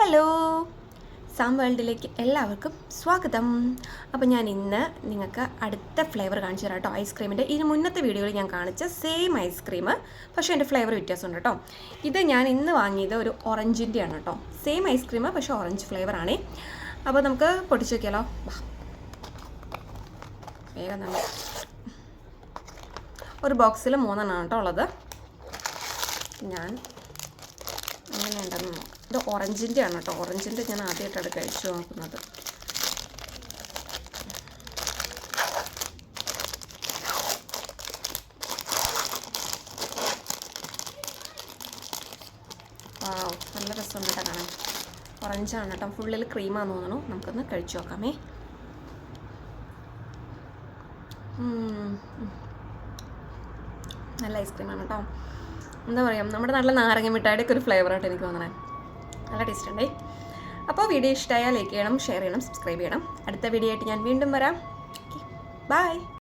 Hello, Sam വേൾഡിലേക്ക് എല്ലാവർക്കും സ്വാഗതം. അപ്പോൾ ഞാൻ ഇന്ന് നിങ്ങൾക്ക് അടുത്ത ഫ്ലേവർ കാണിച്ചു തരാം കേട്ടോ. ഐസ്ക്രീമിൻ്റെ ഇതിന് മുന്നത്തെ വീഡിയോയിൽ ഞാൻ കാണിച്ച സെയിം ഐസ്ക്രീം, പക്ഷേ എൻ്റെ ഫ്ലേവർ വ്യത്യാസമുണ്ട് കേട്ടോ. ഇത് ഞാൻ ഇന്ന് വാങ്ങിയത് ഒരു ഓറഞ്ചിൻ്റെയാണ് കേട്ടോ. സെയിം ഐസ്ക്രീം പക്ഷേ ഓറഞ്ച് ഫ്ലേവറാണേ. അപ്പോൾ നമുക്ക് പൊട്ടിച്ച് നോക്കിയാലോ. വേഗം തന്നെ ഒരു ബോക്സിൽ 3 കേട്ടോ ഉള്ളത്. ഞാൻ എങ്ങനെയുണ്ടെന്ന് നോക്കാം. ഇത് ഓറഞ്ചിൻ്റെ ആണ് കേട്ടോ. ഓറഞ്ചിൻ്റെ ഞാൻ ആദ്യമായിട്ടാണ് കഴിച്ചു നോക്കുന്നത്. നല്ല രസമുണ്ട് കേട്ടോ കാണാൻ. ഓറഞ്ചാണ് കേട്ടോ, ഫുള്ളിൽ ക്രീമാണെന്ന് തോന്നുന്നു. നമുക്കൊന്ന് കഴിച്ചു നോക്കാമേ. നല്ല ഐസ്ക്രീമാണ് കേട്ടോ. എന്താ പറയുക, നമ്മുടെ നാട്ടിലെ നാരങ്ങ മിഠായിയുടെ ഒക്കെ ഒരു ഫ്ലേവറായിട്ട് എനിക്ക് തോന്നണേ. നല്ല ടേസ്റ്റ് ഉണ്ടേ. അപ്പോൾ വീഡിയോ ഇഷ്ടമായാൽ ലൈക്ക് ചെയ്യണം, ഷെയർ ചെയ്യണം, സബ്സ്ക്രൈബ് ചെയ്യണം. അടുത്ത വീഡിയോ ആയിട്ട് ഞാൻ വീണ്ടും വരാം. ബൈ.